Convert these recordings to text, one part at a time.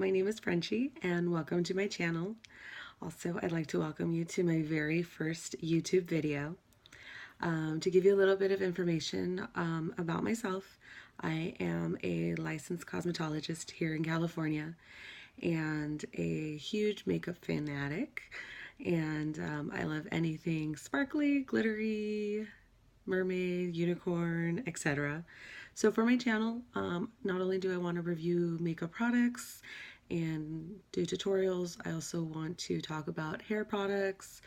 my name is Frenchie and welcome to my channel. Also, I'd like to welcome you to my very first YouTube video. To give you a little bit of information about myself, I am a licensed cosmetologist here in California and a huge makeup fanatic. And I love anything sparkly, glittery, mermaid, unicorn, etc. So for my channel, not only do I want to review makeup products and do tutorials, I also want to talk about hair products,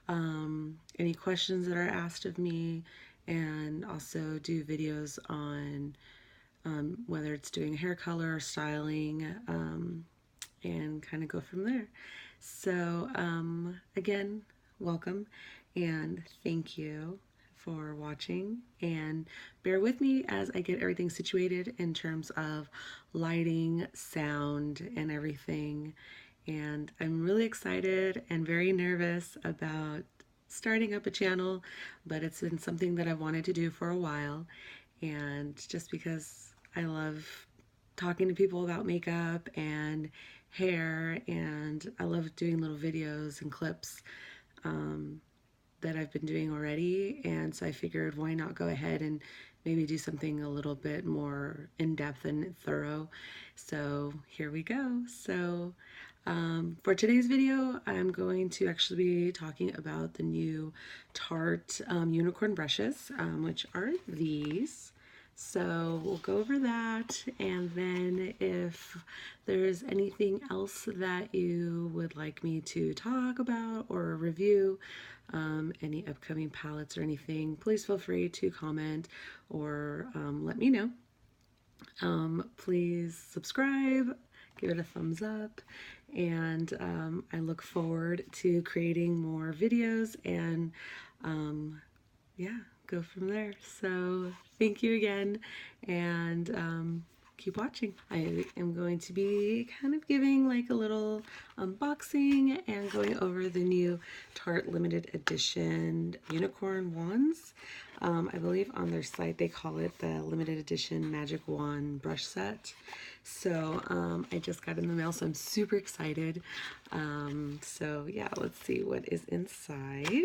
any questions that are asked of me, and also do videos on whether it's doing hair color or styling, and kind of go from there. So again, welcome and thank you for watching, and bear with me as I get everything situated in terms of lighting, sound, and everything. And I'm really excited and very nervous about starting up a channel, but it's been something that I've wanted to do for a while, and just because I love talking to people about makeup and hair, and I love doing little videos and clips that I've been doing already, and so I figured why not go ahead and maybe do something a little bit more in-depth and thorough. So here we go. So for today's video, I'm going to actually be talking about the new Tarte unicorn brushes, which are these. So we'll go over that, and then if there's anything else that you would like me to talk about or review, any upcoming palettes or anything, please feel free to comment or let me know. Please subscribe, give it a thumbs up, and I look forward to creating more videos and yeah, go from there. So thank you again, and keep watching. I am going to be kind of giving like a little unboxing and going over the new Tarte limited edition unicorn wands. I believe on their site they call it the limited edition magic wand brush set. So I just got in the mail, so I'm super excited. So yeah, let's see what is inside.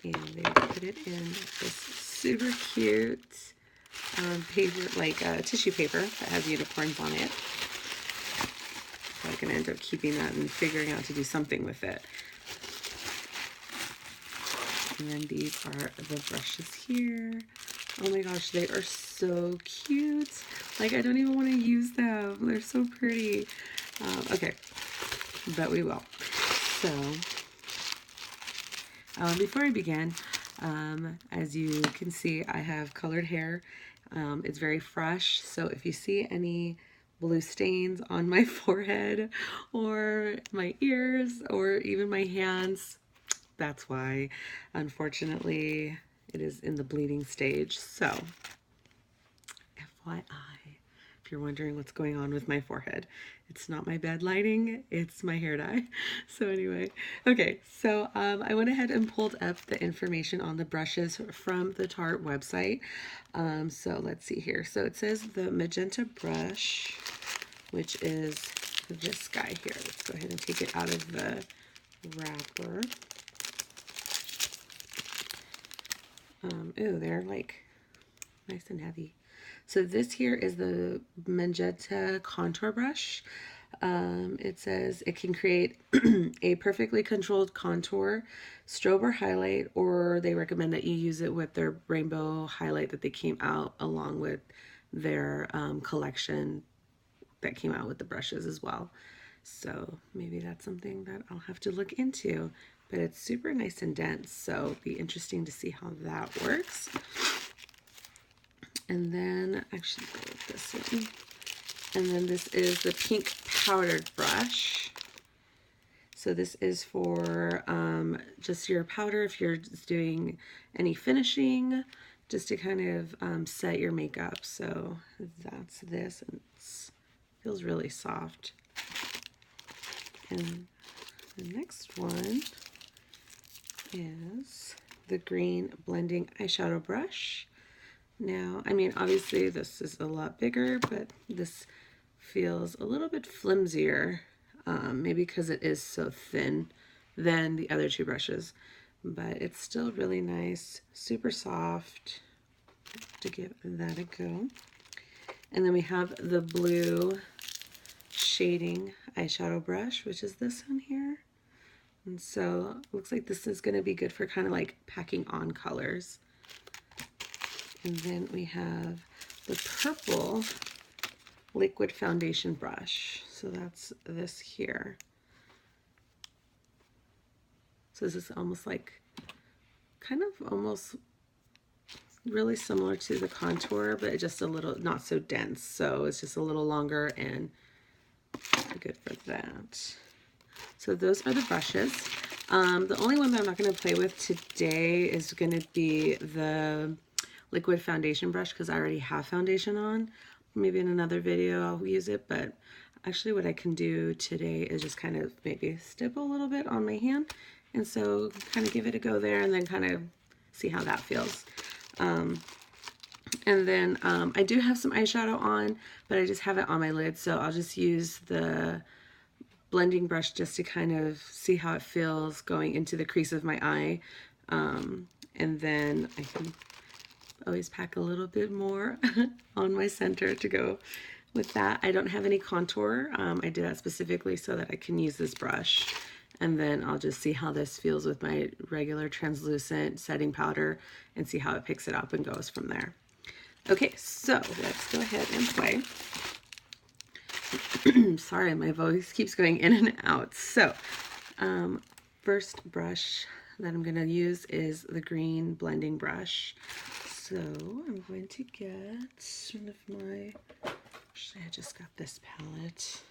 And they put it in this super cute paper, like tissue paper that has unicorns on it. So I'm going to end up keeping that and figuring out to do something with it. And then these are the brushes here. Oh my gosh, they are so cute. Like, I don't even want to use them. They're so pretty. Okay, but we will. So before I begin, as you can see, I have colored hair. It's very fresh, so if you see any blue stains on my forehead or my ears or even my hands, that's why. Unfortunately, it is in the bleeding stage. So, FYI, if you're wondering what's going on with my forehead, it's not my bad lighting, it's my hair dye. So anyway, okay, so I went ahead and pulled up the information on the brushes from the Tarte website. So let's see here. So it says the magenta brush, which is this guy here. Let's go ahead and take it out of the wrapper. Ooh, they're like nice and heavy. So this here is the magenta contour brush. It says it can create a perfectly controlled contour, strobe or highlight, or they recommend that you use it with their rainbow highlight that they came out along with their collection that came out with the brushes as well. So maybe that's something that I'll have to look into, but it's super nice and dense, so it'll be interesting to see how that works. And then actually go with this one. And then this is the pink powdered brush. So this is for just your powder if you're just doing any finishing, just to kind of set your makeup. So that's this, and it feels really soft. And the next one is the green blending eyeshadow brush. Now, I mean, obviously this is a lot bigger, but this feels a little bit flimsier, maybe because it is so thin than the other two brushes, but it's still really nice, super soft. To give that a go. And then we have the blue shading eyeshadow brush, which is this one here. And so it looks like this is going to be good for kind of like packing on colors. And then we have the purple liquid foundation brush. So that's this here. So this is almost like, kind of almost really similar to the contour, but just a little, not so dense. So it's just a little longer and good for that. So those are the brushes. The only one that I'm not going to play with today is going to be the liquid foundation brush, because I already have foundation on. Maybe in another video I'll use it, but actually what I can do today is just kind of maybe stipple a little bit on my hand, and so kind of give it a go there and then kind of see how that feels. And then I do have some eyeshadow on, but I just have it on my lid, so I'll just use the blending brush just to kind of see how it feels going into the crease of my eye. And then I can always pack a little bit more on my center to go with that. I don't have any contour. I did that specifically so that I can use this brush. And then I'll just see how this feels with my regular translucent setting powder and see how it picks it up and goes from there. Okay, so let's go ahead and play. Sorry, my voice keeps going in and out. So, first brush that I'm going to use is the green blending brush. So, I'm going to get one of my, actually I just got this palette.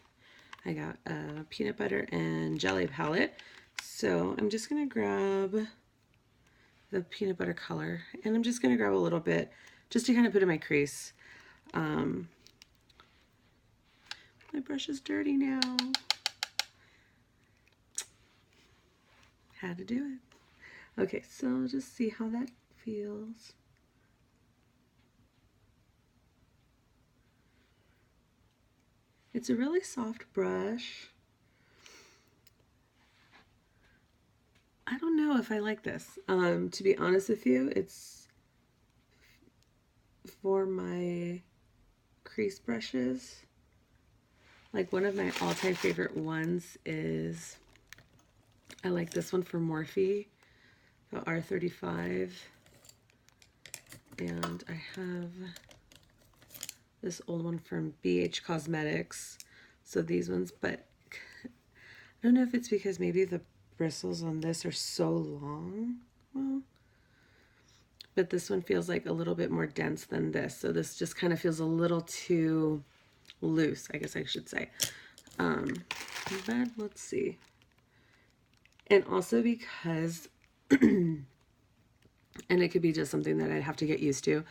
I got a peanut butter and jelly palette. So, I'm just going to grab the peanut butter color, and I'm just going to grab a little bit just to kind of put in my crease. My brush is dirty now. Had to do it. Okay, so I'll just see how that feels. It's a really soft brush. I don't know if I like this. To be honest with you, it's for my crease brushes. Like, one of my all-time favorite ones is, I like this one for Morphe, the R35. And I have this old one from BH Cosmetics. So these ones, but I don't know if it's because maybe the bristles on this are so long. Well, but this one feels like a little bit more dense than this. So this just kind of feels a little too loose, I guess I should say. But let's see. And also because, and it could be just something that I'd have to get used to,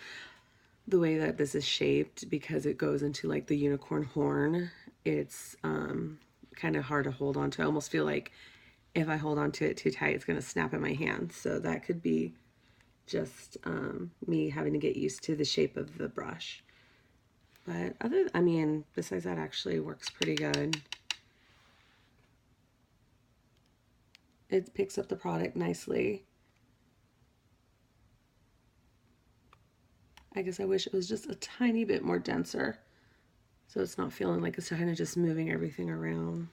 the way that this is shaped, because it goes into like the unicorn horn, it's kind of hard to hold on to. I almost feel like if I hold on to it too tight, it's going to snap in my hand. So that could be just me having to get used to the shape of the brush. But I mean, besides that, actually works pretty good. It picks up the product nicely. I guess I wish it was just a tiny bit more denser, so it's not feeling like it's kind of just moving everything around.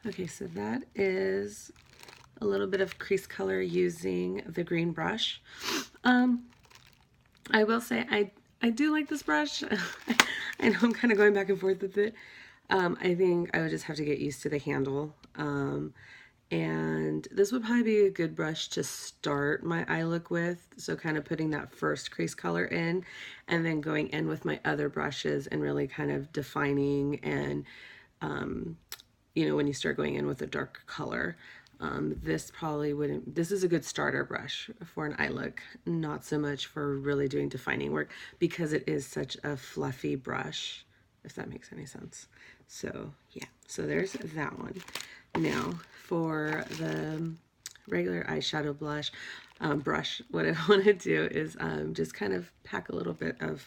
Okay, so that is a little bit of crease color using the green brush. I will say I do like this brush. I know I'm kind of going back and forth with it. I think I would just have to get used to the handle. And this would probably be a good brush to start my eye look with. So kind of putting that first crease color in and then going in with my other brushes and really kind of defining and, you know, when you start going in with a dark color. This probably wouldn't, this is a good starter brush for an eye look, not so much for really doing defining work because it is such a fluffy brush, if that makes any sense. So yeah, so there's that one. Now for the regular eyeshadow blush brush, what I want to do is just kind of pack a little bit of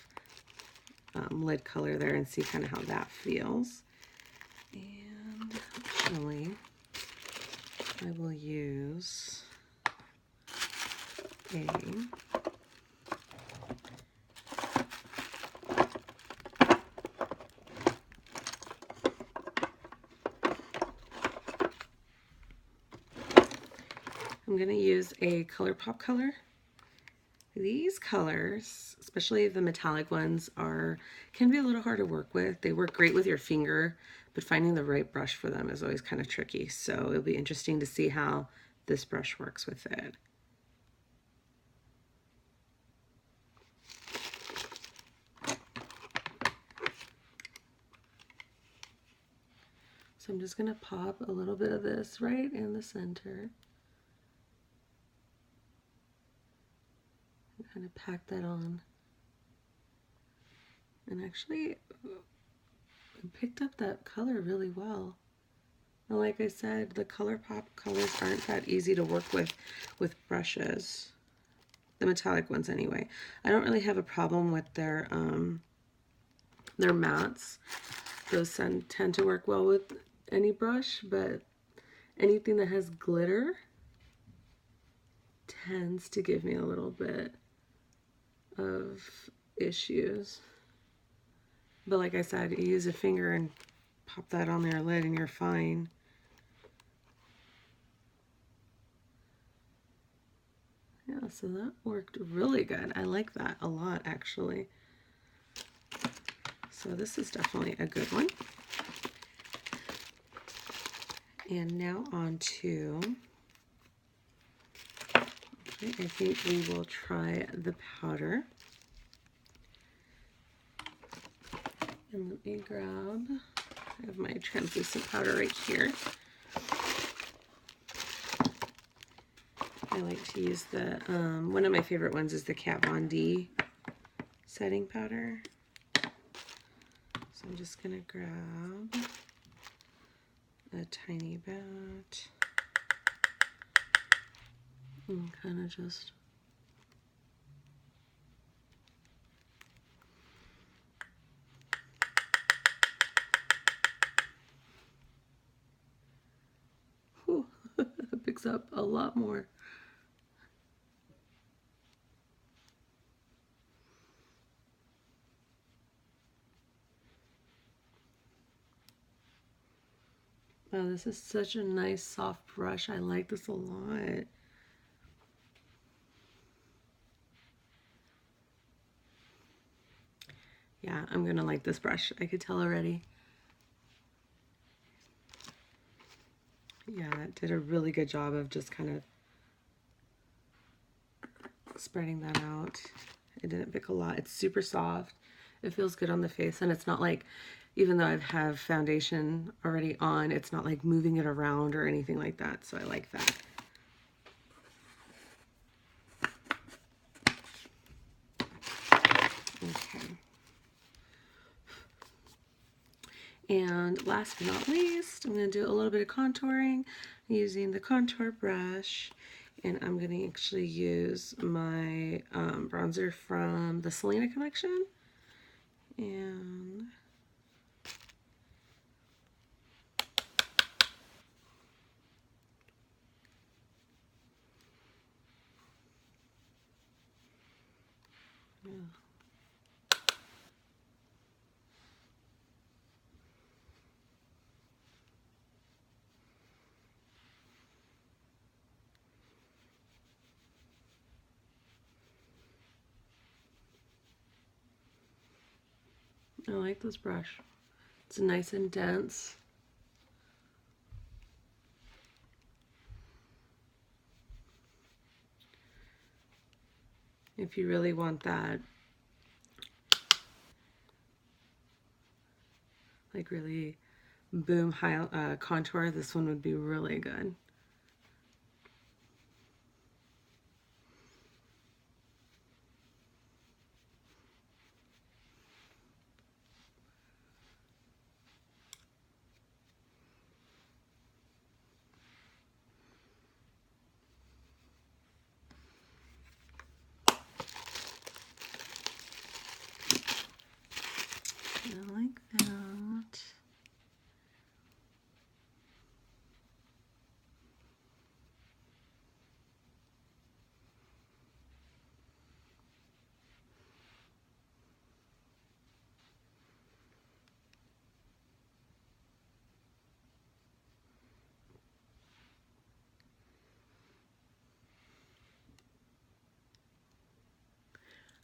lid color there and see kind of how that feels. And actually, I will use a I'm going to use a ColourPop color. These colors, especially the metallic ones, can be a little hard to work with. They work great with your finger, but finding the right brush for them is always kind of tricky. So it'll be interesting to see how this brush works with it. So I'm just going to pop a little bit of this right in the center. And kind of pack that on. And actually, I picked up that color really well. And like I said, the ColourPop colors aren't that easy to work with brushes. The metallic ones anyway. I don't really have a problem with their mattes. Those tend to work well with any brush, but anything that has glitter tends to give me a little bit of issues. But like I said, you use a finger and pop that on their lid and you're fine. Yeah, so that worked really good. I like that a lot, actually. So this is definitely a good one. And now on to, okay, I think we will try the powder. And let me grab, I have my translucent powder right here. I like to use the, one of my favorite ones is the Kat Von D setting powder. So I'm just going to grab a tiny bit and kind of just whew, it picks up a lot more. Wow, this is such a nice soft brush. I like this a lot. Yeah, I'm gonna like this brush. I could tell already. Yeah, that did a really good job of just kind of spreading that out. It didn't pick a lot. It's super soft. It feels good on the face, and it's not like, even though I have foundation already on, it's not like moving it around or anything like that, so I like that. Okay. And last but not least, I'm going to do a little bit of contouring using the contour brush. And I'm going to actually use my bronzer from the Selena collection. And yeah. I like this brush. It's nice and dense. if you really want that, like really boom high contour, this one would be really good. I like that.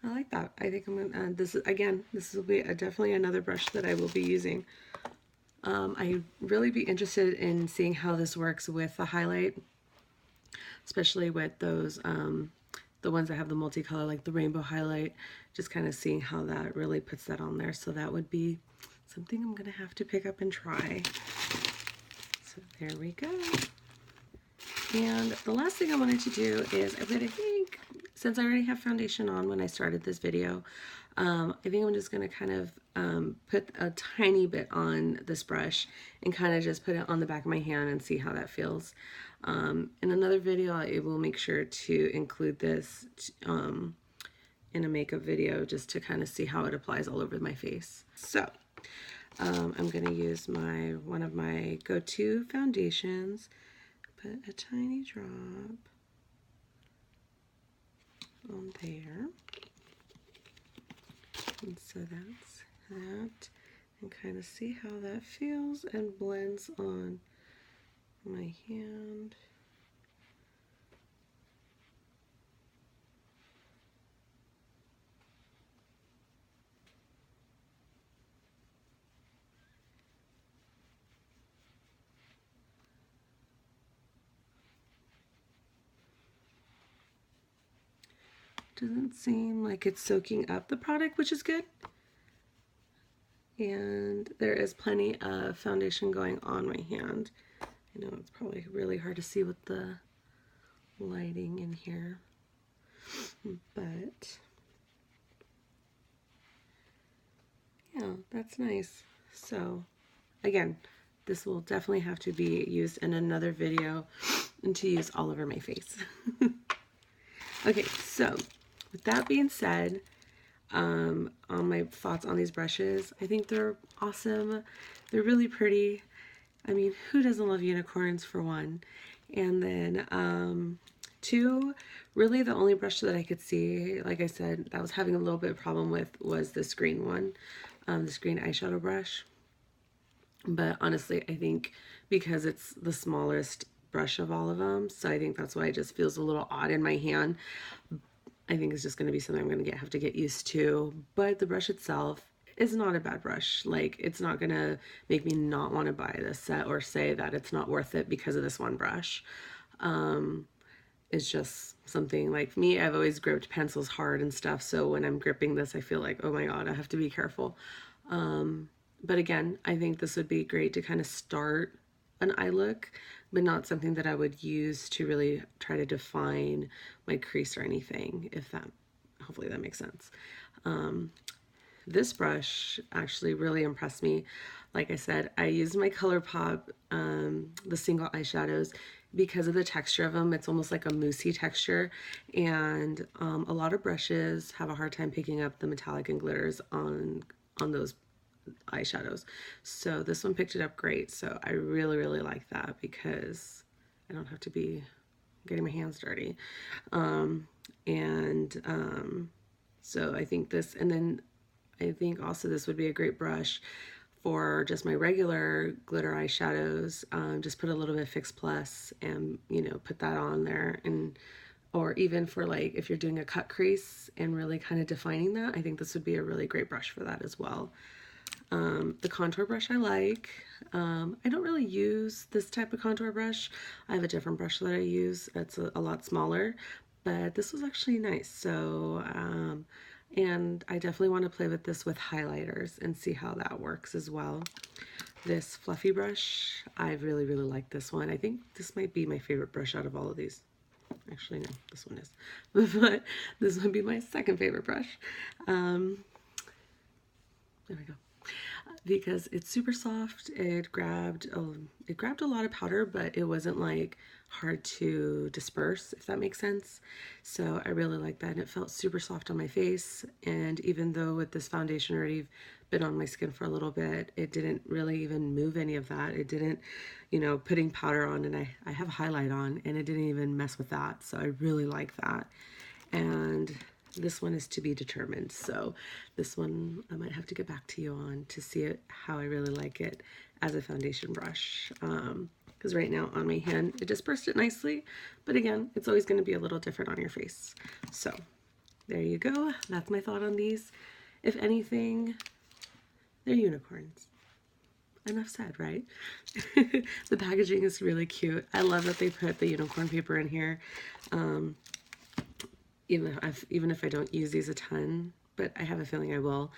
I like that. I think I'm gonna, this is, again, this will be definitely another brush that I will be using. I'd really be interested in seeing how this works with the highlight, especially with those, the ones that have the multicolor, like the rainbow highlight, just kind of seeing how that really puts that on there. So that would be something I'm gonna have to pick up and try. So there we go. And the last thing I wanted to do is, I think, since I already have foundation on when I started this video, I think I'm just going to kind of put a tiny bit on this brush and kind of just put it on the back of my hand and see how that feels. In another video, I will make sure to include this in a makeup video just to kind of see how it applies all over my face. So I'm going to use one of my go-to foundations. Put a tiny drop on there, and so that's that, and kind of see how that feels and blends on my hand. Doesn't seem like it's soaking up the product, which is good. And there is plenty of foundation going on my hand. I know it's probably really hard to see with the lighting in here, but yeah, that's nice. So again, this will definitely have to be used in another video and to use all over my face. Okay, so with that being said, on my thoughts on these brushes, I think they're awesome. They're really pretty. I mean, who doesn't love unicorns, for one? And then two, really the only brush that I could see, like I said, that I was having a little bit of problem with was this green one, this green eyeshadow brush. But honestly, I think because it's the smallest brush of all of them, so I think that's why it just feels a little odd in my hand. I think it's just going to be something I'm going to have to get used to. But the brush itself is not a bad brush. Like, it's not going to make me not want to buy this set or say that it's not worth it because of this one brush. It's just something, like me, I've always gripped pencils hard and stuff. So when I'm gripping this, I feel like, oh my God, I have to be careful. But again, I think this would be great to kind of start an eye look, but not something that I would use to really try to define my crease or anything, if that, hopefully that makes sense. This brush actually really impressed me. Like I said, I used my ColourPop, the single eyeshadows, because of the texture of them. It's almost like a moussey texture, and a lot of brushes have a hard time picking up the metallic and glitters on those eyeshadows. So this one picked it up great. So I really like that because I don't have to be getting my hands dirty. So I think this, and then I think also this would be a great brush for just my regular glitter eyeshadows. Just put a little bit of Fix Plus and, you know, put that on there, and or even for like if you're doing a cut crease and really kind of defining that, I think this would be a really great brush for that as well. The contour brush I like. I don't really use this type of contour brush. I have a different brush that I use. It's a lot smaller, but this was actually nice. So, and I definitely want to play with this with highlighters and see how that works as well. This fluffy brush, I really, really like this one. I think this might be my favorite brush out of all of these. Actually, no, this one is. But this would be my second favorite brush. There we go. Because it's super soft. It grabbed a lot of powder, but it wasn't like hard to disperse, if that makes sense. So I really like that, and it felt super soft on my face. And even though with this foundation already been on my skin for a little bit, it didn't really even move any of that. It didn't, you know, putting powder on, and I have highlight on, and it didn't even mess with that. So I really like that. And this one is to be determined. So this one I might have to get back to you on to see it, how I really like it as a foundation brush. Because right now on my hand, it dispersed it nicely. But again, it's always going to be a little different on your face. So there you go. That's my thought on these. If anything, they're unicorns. Enough said, right? The packaging is really cute. I love that they put the unicorn paper in here. Even if I don't use these a ton, but I have a feeling I will,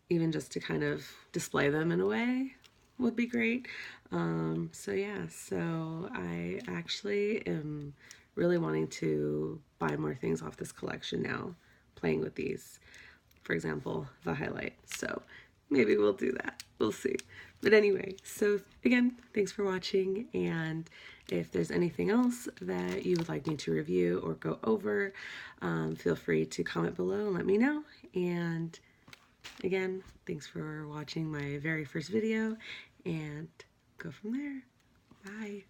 even just to kind of display them in a way would be great. So yeah, so I actually am really wanting to buy more things off this collection now, playing with these. For example, the highlight. So maybe we'll do that. We'll see. But anyway, so again, thanks for watching. And if there's anything else that you would like me to review or go over, feel free to comment below and let me know. And again, thanks for watching my very first video, and go from there. Bye.